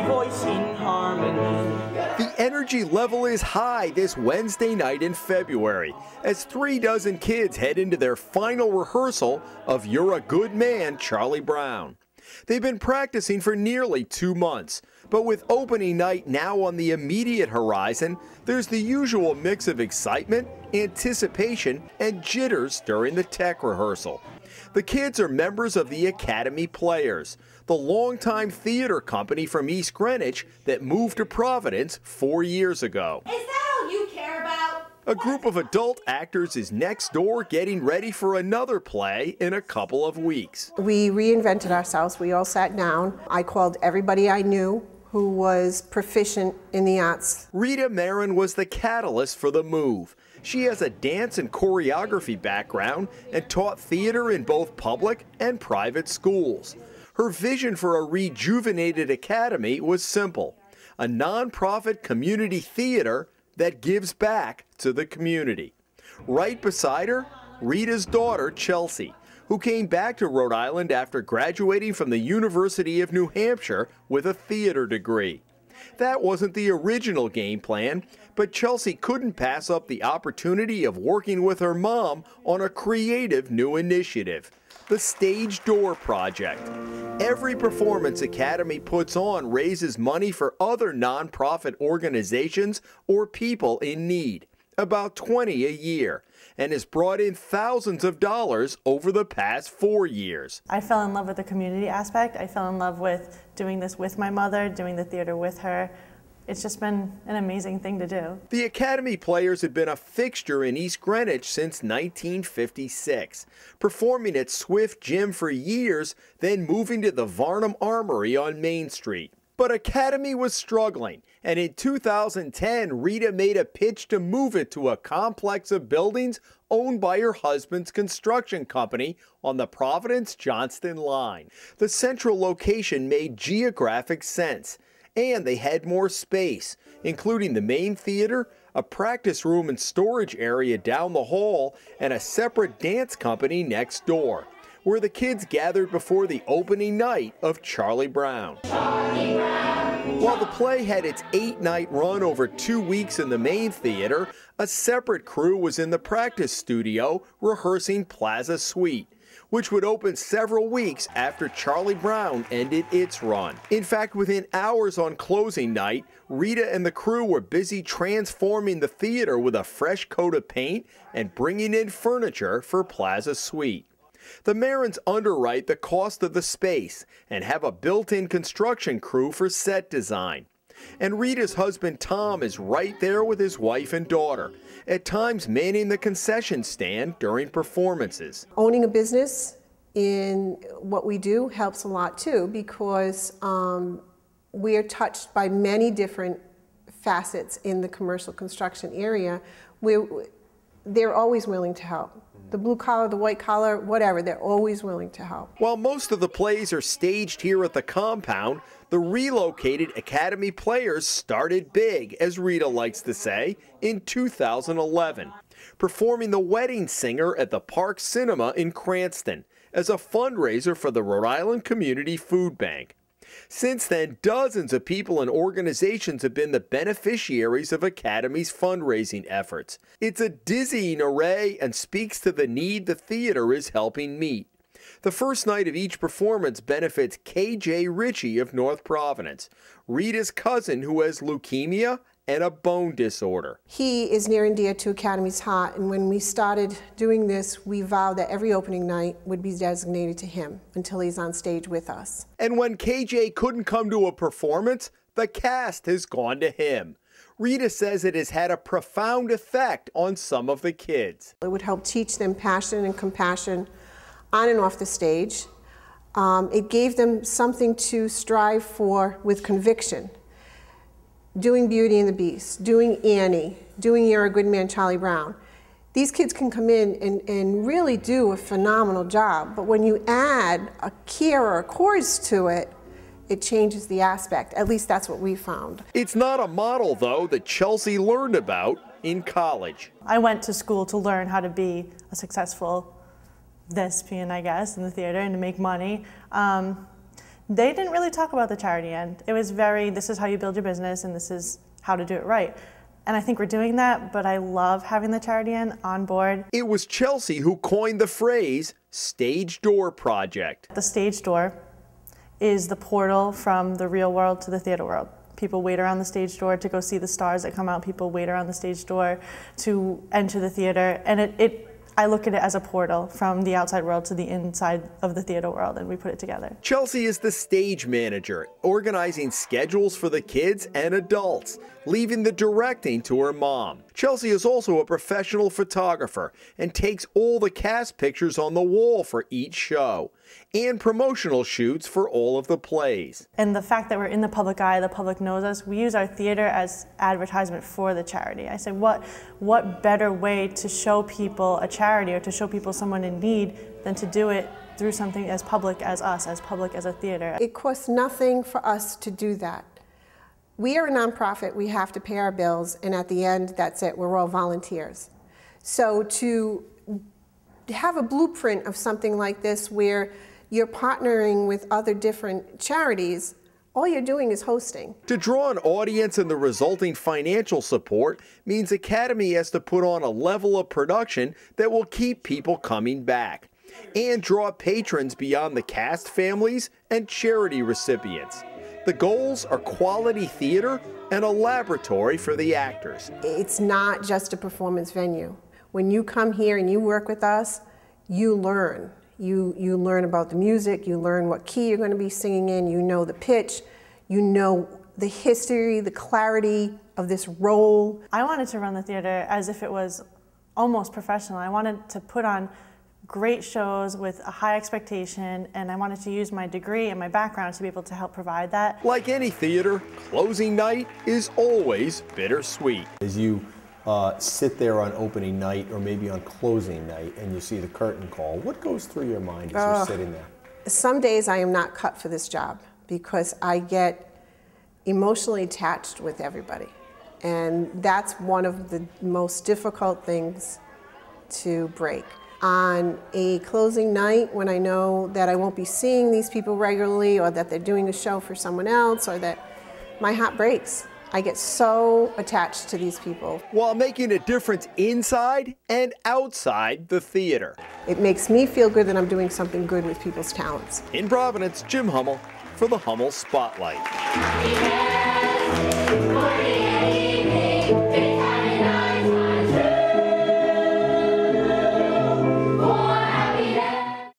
voice in harmony. The energy level is high this Wednesday night in February as 36 kids head into their final rehearsal of You're a Good Man, Charlie Brown. They've been practicing for nearly 2 months, but with opening night now on the immediate horizon, there's the usual mix of excitement, anticipation, and jitters during the tech rehearsal. The kids are members of the Academy Players, the longtime theater company from East Greenwich that moved to Providence 4 years ago. Is that all you care about? A group of adult actors is next door getting ready for another play in a couple of weeks. We reinvented ourselves. We all sat down. I called everybody I knew who was proficient in the arts. Rita Marin was the catalyst for the move. She has a dance and choreography background and taught theater in both public and private schools. Her vision for a rejuvenated academy was simple: a nonprofit community theater that gives back to the community. Right beside her, Rita's daughter, Chelsea, who came back to Rhode Island after graduating from the University of New Hampshire with a theater degree. That wasn't the original game plan, but Chelsea couldn't pass up the opportunity of working with her mom on a creative new initiative, the Stage Door Project. Every performance Academy puts on raises money for other nonprofit organizations or people in need, about 20 a year, and has brought in thousands of dollars over the past 4 years. I fell in love with the community aspect. I fell in love with doing this with my mother, doing the theater with her. It's just been an amazing thing to do. The Academy Players have been a fixture in East Greenwich since 1956, performing at Swift Gym for years, then moving to the Varnum Armory on Main Street. But Academy was struggling, and in 2010, Rita made a pitch to move it to a complex of buildings owned by her husband's construction company on the Providence-Johnston line. The central location made geographic sense, and they had more space, including the main theater, a practice room and storage area down the hall, and a separate dance company next door, where the kids gathered before the opening night of Charlie Brown. Charlie Brown. While the play had its 8-night run over 2 weeks in the main theater, a separate crew was in the practice studio rehearsing Plaza Suite, which would open several weeks after Charlie Brown ended its run. In fact, within hours on closing night, Rita and the crew were busy transforming the theater with a fresh coat of paint and bringing in furniture for Plaza Suite. The Marins underwrite the cost of the space and have a built-in construction crew for set design. And Rita's husband Tom is right there with his wife and daughter, at times manning the concession stand during performances. Owning a business in what we do helps a lot too, because we are touched by many different facets in the commercial construction area. They're always willing to help. The blue collar, the white collar, whatever, they're always willing to help. While most of the plays are staged here at the compound, the relocated Academy Players started big, as Rita likes to say, in 2011, performing The Wedding Singer at the Park Cinema in Cranston as a fundraiser for the Rhode Island Community Food Bank. Since then, dozens of people and organizations have been the beneficiaries of Academy's fundraising efforts. It's a dizzying array and speaks to the need the theater is helping meet. The first night of each performance benefits K.J. Ritchie of North Providence, Rita's cousin who has leukemia and a bone disorder. He is near and dear to Academy's heart, and when we started doing this, we vowed that every opening night would be designated to him until he's on stage with us. And when KJ couldn't come to a performance, the cast has gone to him. Rita says it has had a profound effect on some of the kids. It would help teach them passion and compassion on and off the stage. It gave them something to strive for with conviction. Doing Beauty and the Beast, doing Annie, doing You're a Good Man, Charlie Brown. These kids can come in and really do a phenomenal job, but when you add a care or a chorus to it, it changes the aspect. At least that's what we found. It's not a model, though, that Chelsea learned about in college. I went to school to learn how to be a successful thespian, I guess, in the theater and to make money. They didn't really talk about the charity end. It was very, this is how you build your business and this is how to do it right. And I think we're doing that, but I love having the charity end on board. It was Chelsea who coined the phrase Stage Door Project. The stage door is the portal from the real world to the theater world. People wait around the stage door to go see the stars that come out. People wait around the stage door to enter the theater. And I look at it as a portal from the outside world to the inside of the theater world, and we put it together. Chelsea is the stage manager, organizing schedules for the kids and adults, leaving the directing to her mom. Chelsea is also a professional photographer and takes all the cast pictures on the wall for each show and promotional shoots for all of the plays. And the fact that we're in the public eye, the public knows us, we use our theater as advertisement for the charity. I say, what better way to show people a charity or to show people someone in need than to do it through something as public as us, as public as a theater. It costs nothing for us to do that. We are a nonprofit, we have to pay our bills, and at the end, that's it, we're all volunteers. So to have a blueprint of something like this where you're partnering with other different charities, all you're doing is hosting. To draw an audience and the resulting financial support means Academy has to put on a level of production that will keep people coming back and draw patrons beyond the cast families and charity recipients. The goals are quality theater and a laboratory for the actors. It's not just a performance venue. When you come here and you work with us, you learn. You learn about the music, you learn what key you're going to be singing in, you know the pitch, you know the history, the clarity of this role. I wanted to run the theater as if it was almost professional. I wanted to put on great shows with a high expectation, and I wanted to use my degree and my background to be able to help provide that. Like any theater, closing night is always bittersweet. As you sit there on opening night or maybe on closing night and you see the curtain call, what goes through your mind as you're sitting there? Some days I am not cut for this job because I get emotionally attached with everybody. And that's one of the most difficult things to break. On a closing night, when I know that I won't be seeing these people regularly or that they're doing a show for someone else or that my heart breaks. I get so attached to these people. While making a difference inside and outside the theater. It makes me feel good that I'm doing something good with people's talents. In Providence, Jim Hummel for the Hummel Spotlight.